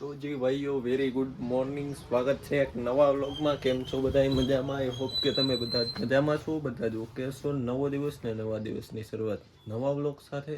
તો જી ભાઈઓ very good morning, સ્વાગત છે એક નવા વ્લોગમાં. કેમ છો બધા? મજામાં? આઈ હોપ કે તમે બધા મજામાં છો, બધા જ ઓકે છો. નવો દિવસ ને નવા દિવસની શરૂઆત નવા વ્લોગ સાથે.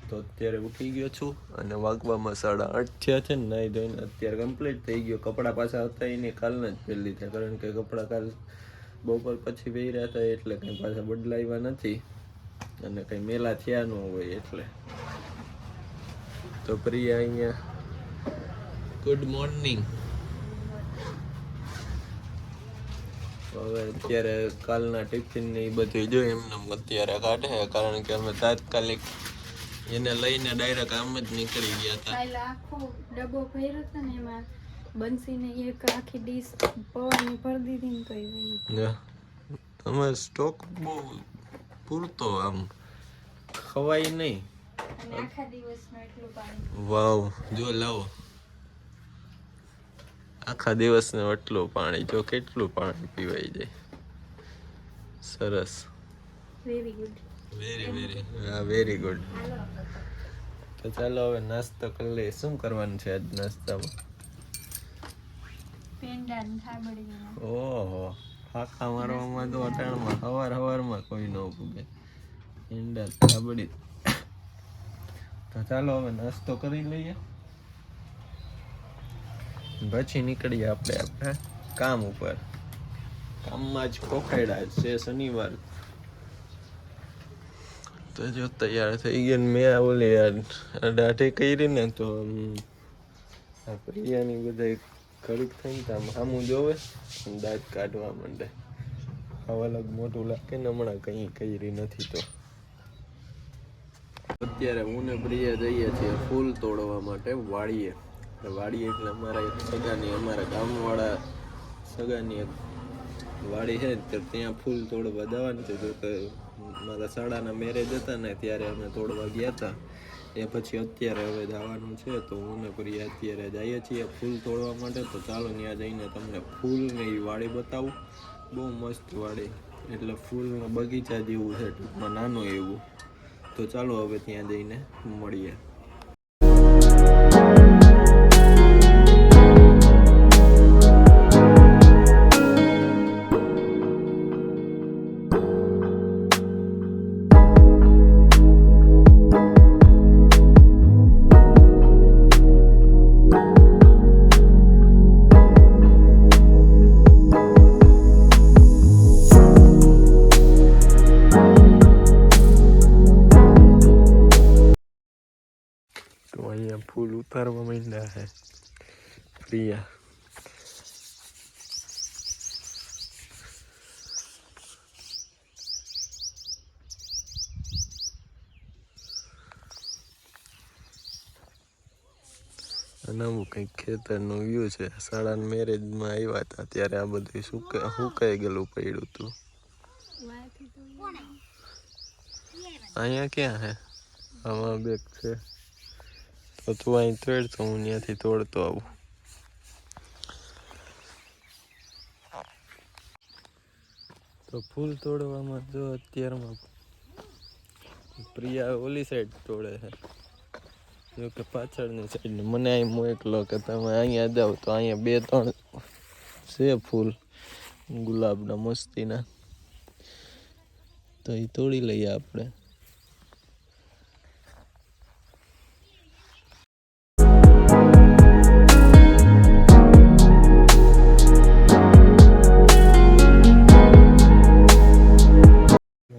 તો અત્યારે ઉઠી ગયો છું અને વાગવામાં 8:30 થયા છે. નાહી ધોઈને અત્યારે કમ્પ્લીટ થઈ ગયો. કપડાં પાછા હતા એને કાલના જ પહેરી લીધા, કારણ કે કપડાં કાલ બપોર પછી પહેર્યા હતા એટલે કંઈ પાછા બદલાવ્યા નથી અને કંઈ મેલા થયા ન હોય એટલે. તો પ્રિયા અહીંયા ગુડ મોર્નિંગ. હવે અત્યારે કાલના ટિફિન ને એ બધું જો એમને અત્યારે કાઢે, કારણ કે અમે તાત્કાલિક એને લઈને ડાયરેક્ટ આમ જ નીકળી ગયા હતા. કાલે આખો ડબ્બો ભર્યો હતો ને, એમાં બંસીને એક આખી ડીશ પૌવાની ભરી દીધી ને તો અમે સ્ટોક બહુ પૂરતો, આમ ખવાય નહીં. આખા દિવસમાં એટલું પાણી. વાવ, જો લાવો આખા દિવસને એટલું પાણી, જો કેટલું પાણી પીવાઈ જાય. સરસ, વેરી ગુડ, વેરી ગુડ. તો ચાલો હવે નાસ્તો કરી લઈએ. શું કરવાનું છે આજ નાસ્તામાં? પેંડા ને થાબડી. ઓહો, ફાંકા મારવામાં તો અટાણમાં હવારમાં કોઈ ન પૂગે. પેંડા થાબડી. તો ચાલો હવે નાસ્તો કરી લઈએ, પછી નીકળીએ આપણે કામ ઉપર. કામમાં જ ખોખાયડા છે, શનિવાર. તો જો તૈયાર થઈ ગયા. મેં ઓલી દાઢી કરી ને તો પ્રિયાની બધા ઘડીક થઈને આમ સામું જોવે, દાંત કાઢવા માંડે. આવા અલગ મોટું લાગે ને, હમણાં કંઈ કરી નથી. તો અત્યારે હું ને પ્રિયા જઈએ છીએ ફૂલ તોડવા માટે વાડીએ. એટલે અમારા એક સગાની, અમારા ગામવાળા સગાની એક વાડી છે, તો ત્યાં ફૂલ તોડવા જવાનું છે. જો કે મારા શાળાના મેરેજ હતા ને ત્યારે અમે તોડવા ગયા હતા. એ પછી અત્યારે હવે જવાનું છે, તો હું ને પ્રિયા અત્યારે જઈએ છીએ ફૂલ તોડવા માટે. તો ચાલો ત્યાં જઈને તમને ફૂલ ને એ વાડી બતાવું. બહુ મસ્ત વાડી, એટલે ફૂલનો બગીચા જેવું છે ટૂંકમાં, નાનું એવું. તો ચાલો હવે ત્યાં જઈને મળીએ. તો અહીંયા ફૂલ ઉતારવા માંડ્યા છે પ્રિયા. નવું કંઈક ખેતરનું વ્યૂ છે. શાળાના મેરેજમાં આવ્યા હતા ત્યારે આ બધું સુકાઈ ગયેલું પડ્યું હતું. અહીંયા ક્યાં હે? આમાં બેગ છે. તો તું અહીં તોડ, તો હું ત્યાંથી તોડતો આવું. તો ફૂલ તોડવામાં જો અત્યારમાં પ્રિયા ઓલી સાઈડ તોડે છે, જો કે પાછળની સાઈડ. મને અહીં મોકલો કે તમે અહીંયા જાઓ, તો અહીંયા 2-3 છે ફૂલ ગુલાબના મસ્તીના, તો એ તોડી લઈએ આપણે.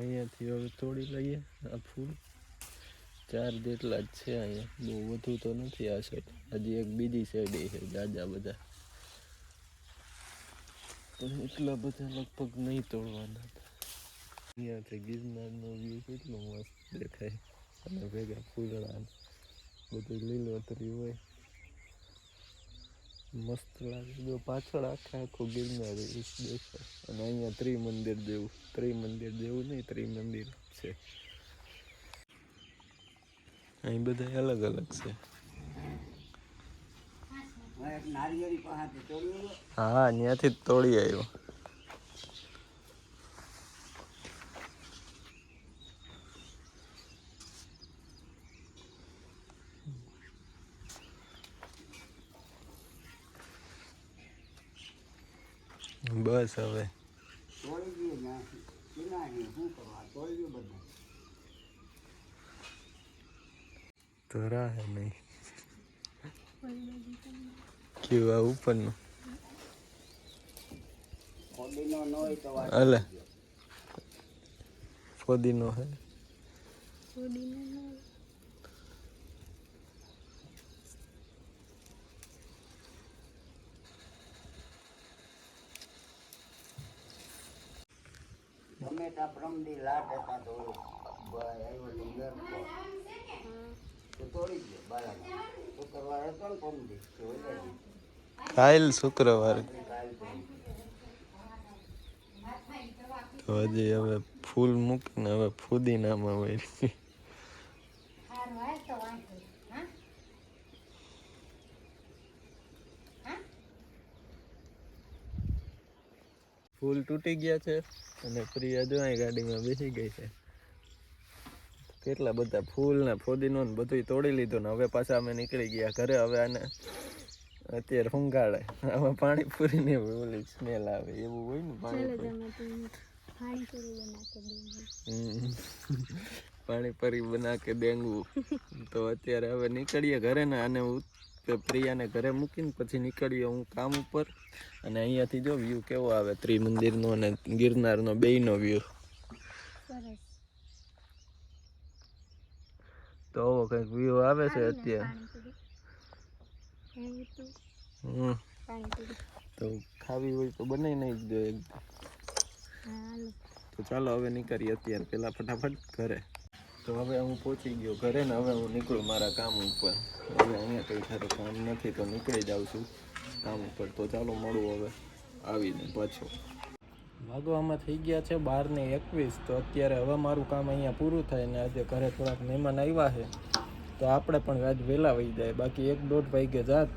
અહીંયાથી હવે તોડી લઈએ આ ફૂલ. 4 જેટલા જ છે અહીંયા, બહુ વધુ તો નથી આ સાઈડ. હજી એક બીજી સાઈડ છે જાજા બધા, પણ એટલા બધા લગભગ નહીં તોડવાના. અહીંયાથી ગિરનારનો વ્યૂ કેટલો મસ્ત દેખાય, અને ભેગા ફૂલડા બધું લીલોતરી હોય, મસ્ત લાગે. જો પાછળ આખું ગિરનાર દેખાય. અને અહીંયા ત્રિમંદિર જેવું ત્રિમંદિર છે. અહીં બધા અલગ અલગ છે. હા, ત્યાંથી જ તોડી આવ્યો. બસ હવે તો રાહ નહીં કેવા ઉપરનું અલે ફોદીનો હે ટમેટા પ્રમદી લાટ હતા તો આવ્યો લીંગર તો તોડી ગયો બાળામાં શુક્રવાર હતો ને પ્રમદી કાલ શુક્રવાર તો હજી હવે ફૂલ મૂકીને હવે ફુદીનામાં હોય ફૂલ તૂટી ગયા છે અને પ્રિયા જો અહીં ગાડીમાં બેસી ગઈ છે કેટલા બધા ફૂલ ને ફોદીનો ને બધું તોડી લીધું ને હવે પાછા અમે નીકળી ગયા ઘરે હવે આને અત્યારે હુંગાડે આમાં પાણીપુરી ને ઓલી સ્મેલ આવે એવું હોય ને પાણીપુરી બના કે દેંગવું તો અત્યારે હવે નીકળીએ ઘરે ને આને પ્રિયાને ઘરે મૂકીને પછી નીકળીએ હું કામ ઉપર અને અહીંયાથી જો વ્યૂ કેવો આવે ત્રિમંદિરનો અને ગિરનારનો બેયનો વ્યૂ તો આવો કંઈક વ્યૂ આવે છે અત્યારે તો ખાવી હોય તો બનાવી નહીં દો એકદમ તો ચાલો હવે નીકળીએ અત્યારે પેલા ફટાફટ ઘરે તો હવે હું પહોંચી ગયો ઘરે ને હવે હું નીકળું મારા કામ ઉપર હવે અહીંયા કંઈ ખરે કામ નથી તો નીકળી જાઉં છું કામ ઉપર તો ચાલો મળું હવે આવીને પાછો વાગવામાં થઈ ગયા છે 12:21 તો અત્યારે હવે મારું કામ અહીંયા પૂરું થાય ને આજે ઘરે થોડાક મહેમાન આવ્યા છે તો આપણે પણ આજ વહેલા વહી જાય બાકી 1-1:30 વાગે જાત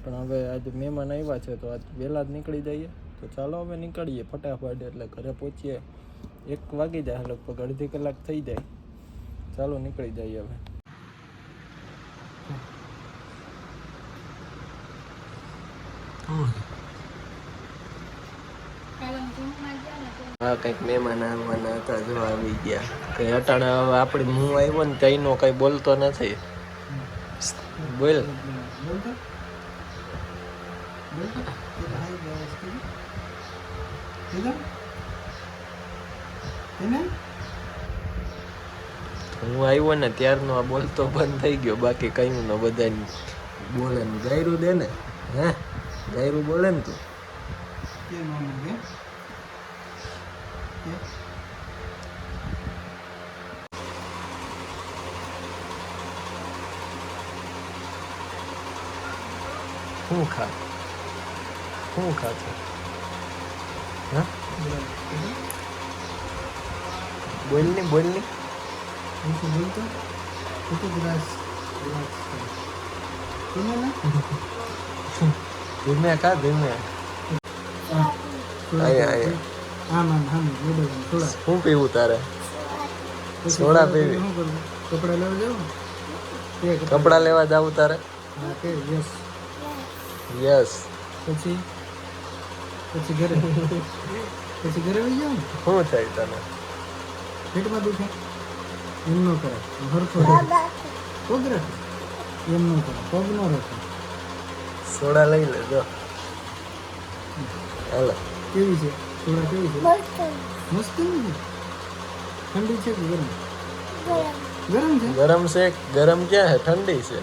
પણ હવે આજે મહેમાન આવ્યા છે તો આજ વહેલા જ નીકળી જઈએ તો ચાલો હવે નીકળીએ ફટાફટ એટલે ઘરે પહોંચીએ 1 વાગી જાય લગભગ અડધી કલાક થઈ જાય ચાલો નીકળી જઈએ હવે હા કંઈક મહેમાન આવવાના હતા જો આવી ગયા કઈ અટાણે હવે આપણે હું આવ્યો ને કઈનો કઈ બોલતો નથી બોલ હું આવ્યો ને ત્યારનો આ બોલતો બંધ થઈ ગયો બાકી કયું ન બધા બોલે ને ગાયરું દે ને હે ગાયરું બોલે ને તું શું ખા છે હા બોલની ધીમે ખા ધીમે શું પીવું તારે સોડા પીવી કપડા લેવા જાવું તારે યસ પછી ઘરે વહી જાવ શું થાય તને પેટમાં દુખે એમ ન કરે હરખો પગ રાખે એમ ન કરે પગ ન રાખે સોડા લઈ લે જો હાલો કેવી છે સોડા કેવી છે મસ્ત નથી ઠંડી છે કે ગરમ છે ગરમ છે ગરમ ક્યાં હે ઠંડી છે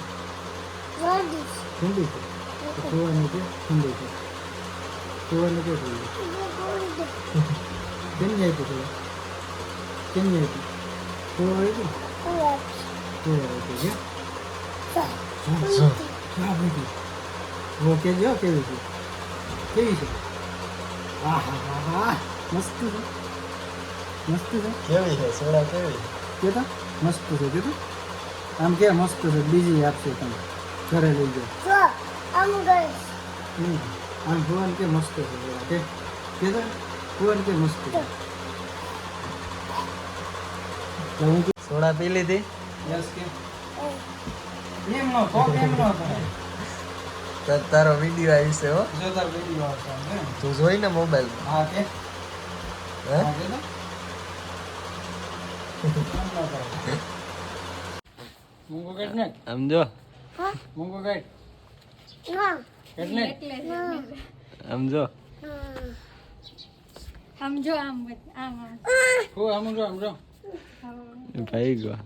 ઠંડી છે સોવાની કે ઠંડી છે સોવાની કે ઠંડી કેમ જાય તો થોડા કેમ જાય તો થોડો હોય તો ઓકે જો કેવી છે હા મસ્ત છે કેવી છે સોડા કેવી કેતા મસ્ત છે કેતું આમ કે મસ્ત છે બીજી આપશે તમે ઘરે લઈ જાઓ આમ ભુવન કે મસ્ત છે કેતા ભુવન કે મસ્ત છે સોડા પી લીધી યસ કે એમ નો કોક એમ નો કરે તારો વિડીયો આવી છે હો જો તાર વિડિયો આવશે ને તું જોઈ ને મોબાઈલ હા કે હે હા કે મુંગો કાઢ ને સમજો મુંગો કાઢ કાઢ ને સમજો સમજો આમ આમ હો આમ જો ભાઈ ગયો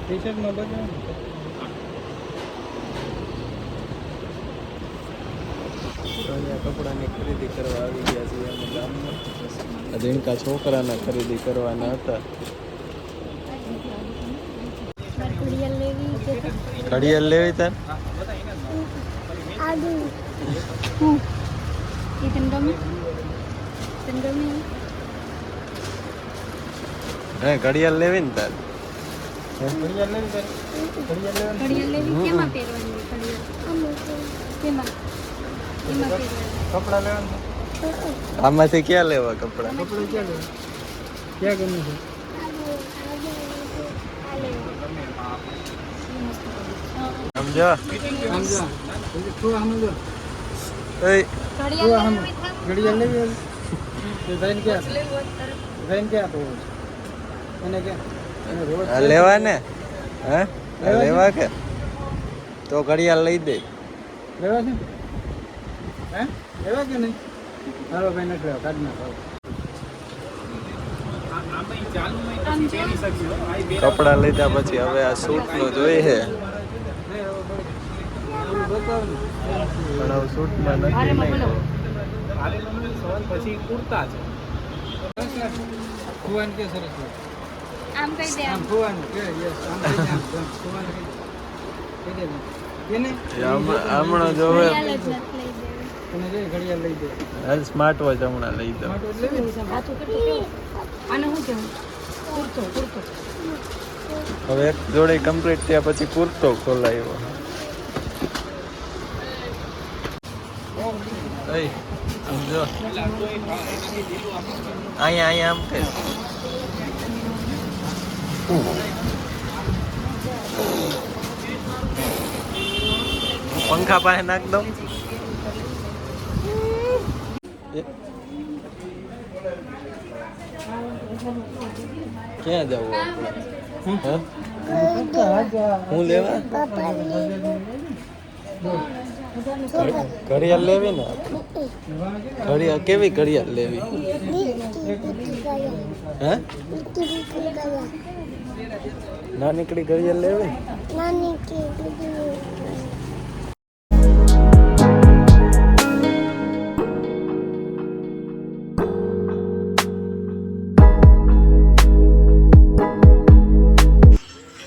ટી-શર્ટ માં બતાવ કપડાની ખરીદી કરવા આવી ગયા છીએ અમે ગામમાં રીણકા છોકરાના ખરીદી કરવાના હતા ઘડિયાળ લેવી કે ઘડિયાળ લેવી તાર હું એ તને ગમે હે ઘડિયાળ લેવી ને તાર ઘડિયાળ લેવી તારે ઘડિયાળ લેવી કેમાં પહેરવાની ઘડિયાળ કેમાં પહેરવાની કપડા લેવાના આમાંથી ક્યાં લેવા કપડા કપડા ક્યાં લેવા ક્યાં ગમે છે સમજો સમજા તું સમજો ઓય ઘડિયાળ ઘડિયાળ લેવી તે ભાઈને ક્યાં ભાઈને ક્યાં તો એને કે એને રોજ આ લેવા ને હે આ લેવા કે તો ઘડિયાળ લઈ દે લેવા છે હે લેવા કે નહીં હાલો ભાઈ નથી લેવા કાઢ નાખો કપડા લીધા પછી હવે આ સૂટ નું જોઈએ છે પણ હવે સૂટમાં નથી નહીં પછી કુર્તા છે ફુવાન કે સરસ આમ કહી દે આમ ફુવાન કે યસ આમ કહી દે આમ ફુવાન કહી દે એને હમણાં જોવે ઘડિયાળ જ નથી લઈ દેવી તને જે ઘડિયાળ લઈ દે હાલ સ્માર્ટ વોચ હમણાં લઈ દો માટો લેવી આને શું કહેવું કુર્તો હવે એક જોડે કમ્પ્લીટ થયા પછી કુર્તો ખોલાયો સમજો અહીંયા આમ કે પંખા પાસે નાખ દઉં ક્યાં જવું હું લેવા ઘડિયાળ લેવી ને ઘડિયાળ કેવી ઘડિયાળ લેવી હે નાનીકડી ઘડિયાળ લેવી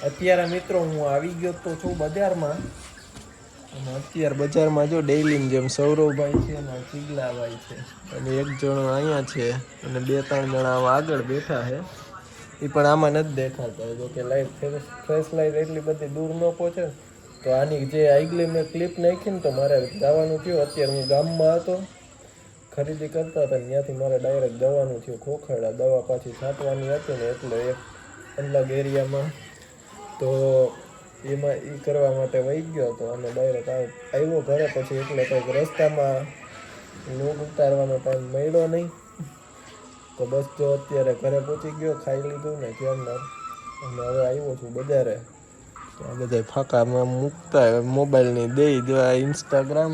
અત્યારે મિત્રો હું આવી ગયો તો છું બજારમાં અને અત્યારે બજારમાં જો ડેઈલી જેમ સૌરવભાઈ છે ને ચીગલાભાઈ છે અને એક જણો અહીંયા છે અને 2-3 જણા આગળ બેઠા છે એ પણ આમાં નથી દેખાતા જો કે લાઈટ ફ્રેશ લાઈટ એટલી બધી દૂર ન પહોંચે તો આની જે આગલી મેં ક્લિપ નાખી ને તો મારે જવાનું થયું અત્યારે હું ગામમાં હતો ખરીદી કરતા હતા ત્યાંથી મારે ડાયરેક્ટ જવાનું થયું ખોખરડા દવા પાછી છાંટવાની હતી ને એટલે એક અલગ એરિયામાં તો એમાં એ કરવા માટે વહી ગયો હતો અને ડાયરેક્ટ આવ્યો ઘરે પછી એટલે કંઈક રસ્તામાં લોગ ઉતારવાનો ટાઈમ મળ્યો નહીં તો બસ જો અત્યારે ઘરે પહોંચી ગયો ખાઈ લીધું ને ક્યારના અને હવે આવ્યો છું બજારે તો આ બધા ફાંકામાં મૂકતા મોબાઈલની દઈ જો આ ઇન્સ્ટાગ્રામ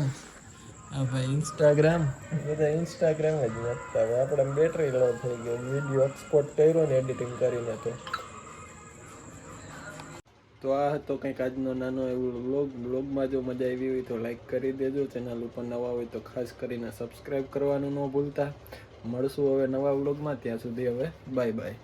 આ ભાઈ ઇન્સ્ટાગ્રામ બધા ઇન્સ્ટાગ્રામ જ નાખતા હવે આપણે બેટરી લો થઈ ગયો વિડીયો એક્સપોર્ટ કર્યો ને એડિટિંગ કરીને તો આ હતો કંઈક આજનો નાનો એવો વ્લોગમાં જો મજા આવી હોય તો લાઈક કરી દેજો ચેનલ ઉપર નવા હોય તો ખાસ કરીને સબસ્ક્રાઈબ કરવાનું ન ભૂલતા મળશું હવે નવા વ્લોગમાં ત્યાં સુધી હવે બાય બાય